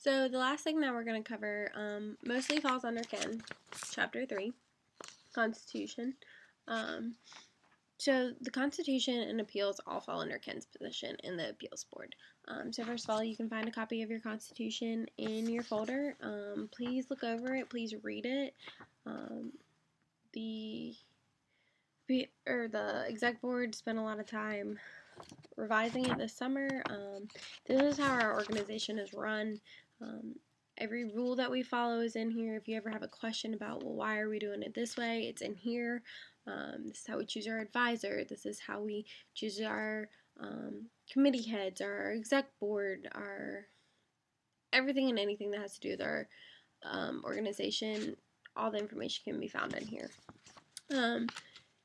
So the last thing that we're going to cover mostly falls under Ken, Chapter 3, Constitution. So the Constitution and appeals all fall under Ken's position in the appeals board. So first of all, you can find a copy of your Constitution in your folder. Please look over it. Please read it. The exec board spent a lot of time revising it this summer. This is how our organization is run. Every rule that we follow is in here. If you ever have a question about, well, why are we doing it this way, it's in here. This is how we choose our advisor. This is how we choose our committee heads, our exec board, our everything and anything that has to do with our organization. All the information can be found in here.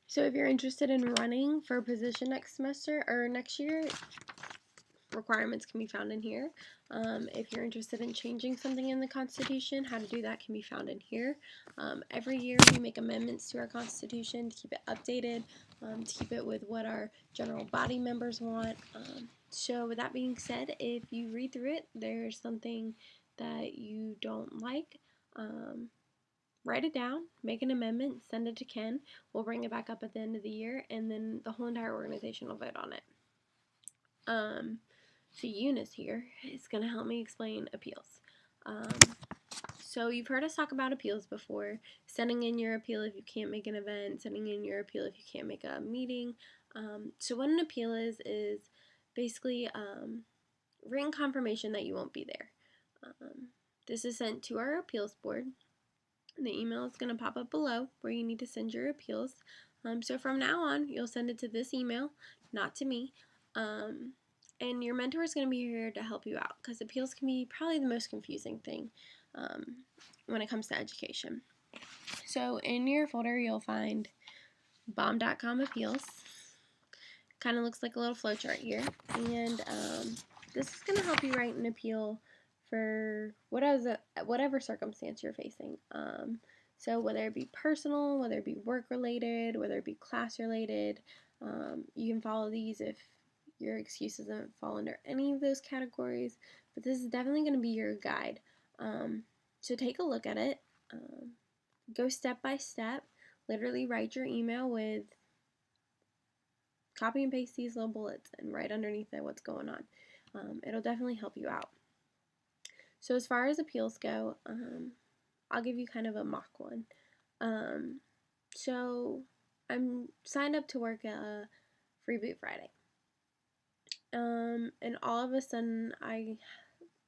So if you're interested in running for a position next semester or next year, requirements can be found in here. If you're interested in changing something in the Constitution, how to do that can be found in here. Every year we make amendments to our Constitution to keep it updated, to keep it with what our general body members want. So with that being said, if you read through it, there's something that you don't like, write it down, make an amendment, send it to Ken. We'll bring it back up at the end of the year, and then the whole entire organization will vote on it. So Eunice here is going to help me explain appeals. So you've heard us talk about appeals before, sending in your appeal if you can't make an event, sending in your appeal if you can't make a meeting. So what an appeal is basically written confirmation that you won't be there. This is sent to our appeals board. The email is going to pop up below where you need to send your appeals. So from now on, you'll send it to this email, not to me. And your mentor is going to be here to help you out because appeals can be probably the most confusing thing when it comes to education. So in your folder, you'll find bomb.com appeals. Kind of looks like a little flowchart here. And this is going to help you write an appeal for whatever circumstance you're facing. So whether it be personal, whether it be work-related, whether it be class-related, you can follow these if your excuses don't fall under any of those categories, but this is definitely going to be your guide. So take a look at it, go step by step, literally write your email with, copy and paste these little bullets and write underneath it what's going on. It'll definitely help you out. So as far as appeals go, I'll give you kind of a mock one. So I'm signed up to work at Free Boot Friday. And all of a sudden I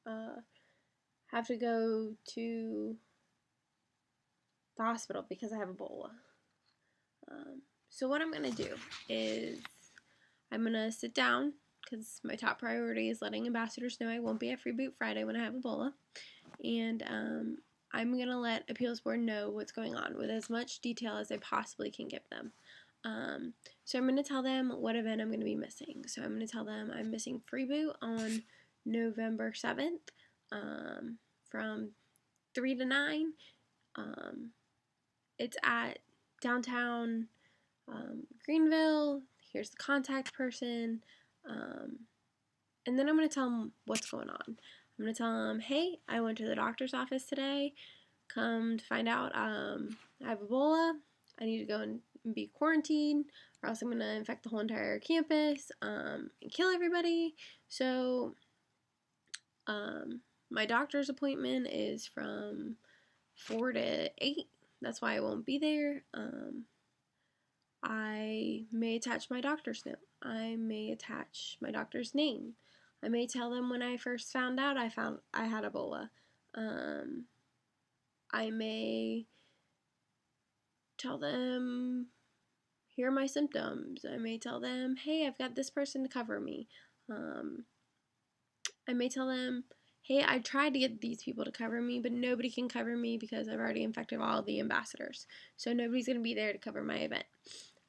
have to go to the hospital because I have Ebola. So what I'm going to do is I'm going to sit down because my top priority is letting ambassadors know I won't be at Free Boot Friday when I have Ebola. And I'm going to let Appeals Board know what's going on with as much detail as I possibly can give them. So I'm going to tell them what event I'm going to be missing. So I'm going to tell them I'm missing Free Boot on November 7th from 3 to 9. It's at downtown Greenville. Here's the contact person. And then I'm going to tell them what's going on. I'm going to tell them, hey, I went to the doctor's office today. Come to find out I have Ebola. I need to go and be quarantined or else I'm going to infect the whole entire campus and kill everybody. So my doctor's appointment is from 4 to 8. That's why I won't be there. I may attach my doctor's note. I may attach my doctor's name. I may tell them when I first found out I had Ebola. I may tell them, here are my symptoms. I may tell them, hey, I've got this person to cover me. I may tell them, hey, I tried to get these people to cover me, but nobody can cover me because I've already infected all of the ambassadors. So nobody's going to be there to cover my event.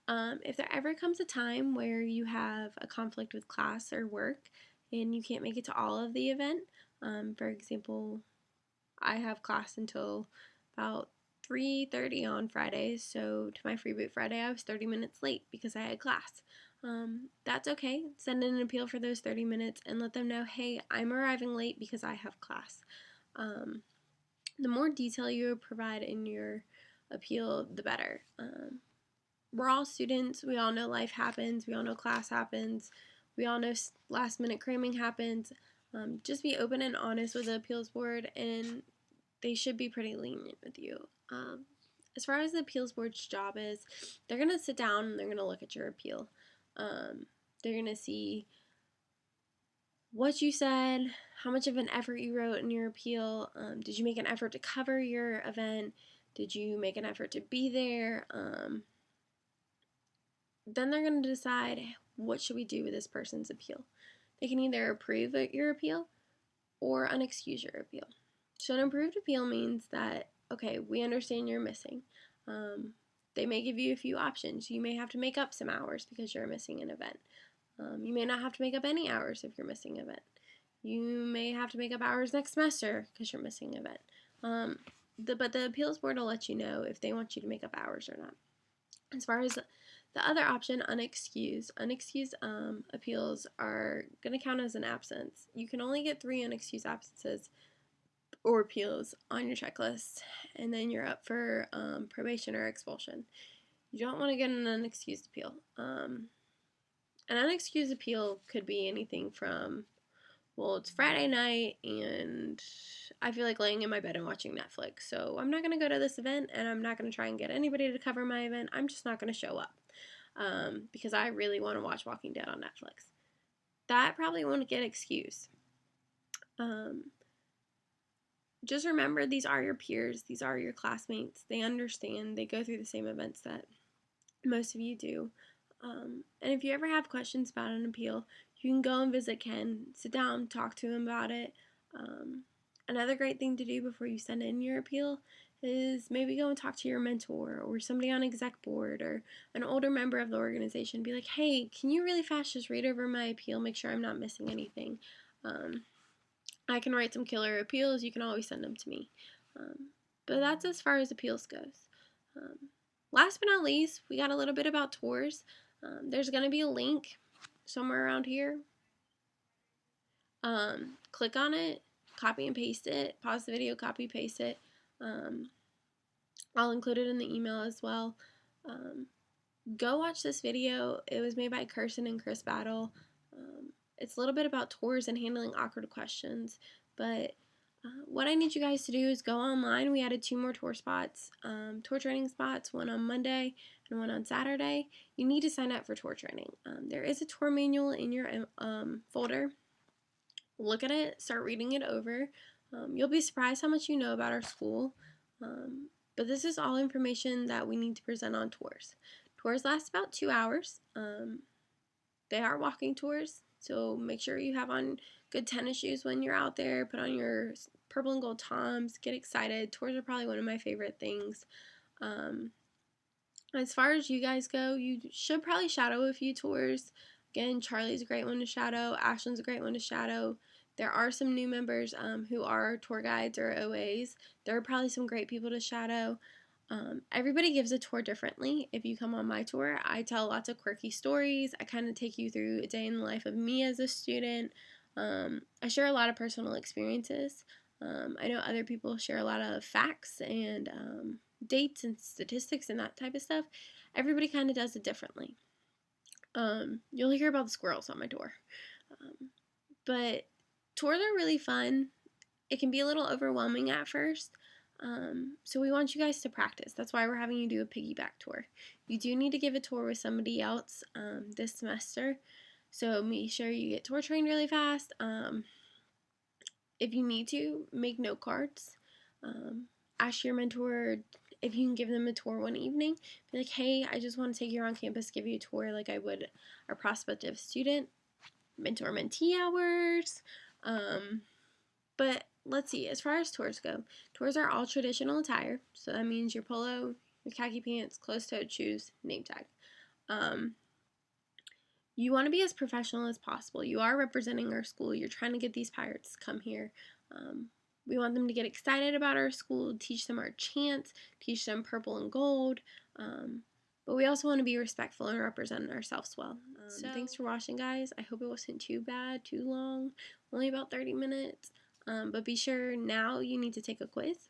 If there ever comes a time where you have a conflict with class or work and you can't make it to all of the event, for example, I have class until about 3:30 on Fridays, so to my Free Boot Friday I was 30 minutes late because I had class. That's okay. Send in an appeal for those 30 minutes and let them know, hey, I'm arriving late because I have class. The more detail you provide in your appeal, the better. We're all students. We all know life happens. We all know class happens. We all know last minute cramming happens. Just be open and honest with the appeals board, and they should be pretty lenient with you. As far as the appeals board's job is, they're going to sit down and they're going to look at your appeal. They're going to see what you said, how much of an effort you wrote in your appeal. Did you make an effort to cover your event? Did you make an effort to be there? Then they're going to decide, what should we do with this person's appeal? They can either approve your appeal or unexcuse your appeal. So an approved appeal means that, okay, we understand you're missing. They may give you a few options. You may have to make up some hours because you're missing an event. You may not have to make up any hours if you're missing an event. You may have to make up hours next semester because you're missing an event. But the appeals board will let you know if they want you to make up hours or not. As far as the other option, unexcused appeals are going to count as an absence. You can only get 3 unexcused absences or appeals on your checklist, and then you're up for probation or expulsion. You don't want to get an unexcused appeal. An unexcused appeal could be anything from, well, it's Friday night and I feel like laying in my bed and watching Netflix, so I'm not going to go to this event and I'm not going to try and get anybody to cover my event. I'm just not going to show up because I really want to watch Walking Dead on Netflix. That probably won't get excused. Just remember, these are your peers, these are your classmates. They understand, they go through the same events that most of you do. And if you ever have questions about an appeal, you can go and visit Ken, sit down, talk to him about it. Another great thing to do before you send in your appeal is maybe go and talk to your mentor or somebody on exec board or an older member of the organization. Be like, hey, can you really fast just read over my appeal, make sure I'm not missing anything? I can write some killer appeals. You can always send them to me. But that's as far as appeals goes. Last but not least, we got a little bit about tours. There's going to be a link somewhere around here. Click on it, copy and paste it, pause the video, copy, paste it. I'll include it in the email as well. Go watch this video. It was made by Kirsten and Chris Battle. It's a little bit about tours and handling awkward questions, but what I need you guys to do is go online. We added 2 more tour spots, tour training spots, one on Monday and one on Saturday. You need to sign up for tour training. There is a tour manual in your folder. Look at it, start reading it over. You'll be surprised how much you know about our school, but this is all information that we need to present on tours. Tours last about 2 hours. They are walking tours, so make sure you have on good tennis shoes when you're out there. Put on your purple and gold Toms. Get excited. Tours are probably one of my favorite things. As far as you guys go, you should probably shadow a few tours. Again, Charlie's a great one to shadow. Ashland's a great one to shadow. There are some new members who are tour guides or OAs. There are probably some great people to shadow. Everybody gives a tour differently. If you come on my tour, I tell lots of quirky stories. I kind of take you through a day in the life of me as a student. I share a lot of personal experiences. I know other people share a lot of facts and dates and statistics and that type of stuff. Everybody kind of does it differently. You'll hear about the squirrels on my tour. But tours are really fun. It can be a little overwhelming at first. So we want you guys to practice. That's why we're having you do a piggyback tour. You do need to give a tour with somebody else this semester. So make sure you get tour trained really fast. If you need to, make note cards. Ask your mentor if you can give them a tour one evening. Be like, hey, I just want to take you around campus, give you a tour like I would a prospective student. Mentor-mentee hours. But let's see, as far as tours go, tours are all traditional attire. So that means your polo, your khaki pants, closed-toed shoes, name tag. You want to be as professional as possible. You are representing our school. You're trying to get these pirates to come here. We want them to get excited about our school, teach them our chants, teach them purple and gold. But we also want to be respectful and represent ourselves well. Thanks for watching, guys. I hope it wasn't too bad, too long. Only about 30 minutes. But be sure now you need to take a quiz.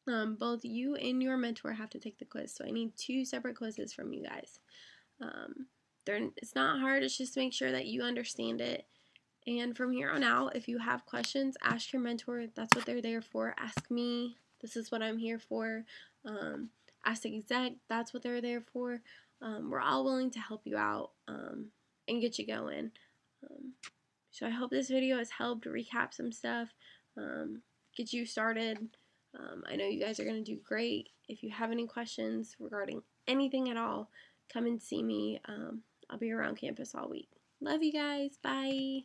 Both you and your mentor have to take the quiz. So I need 2 separate quizzes from you guys. It's not hard. It's just to make sure that you understand it. And from here on out, if you have questions, ask your mentor. That's what they're there for. Ask me. This is what I'm here for. Ask the exec. That's what they're there for. We're all willing to help you out and get you going. So I hope this video has helped recap some stuff, get you started. I know you guys are going to do great. If you have any questions regarding anything at all, come and see me. I'll be around campus all week. Love you guys. Bye.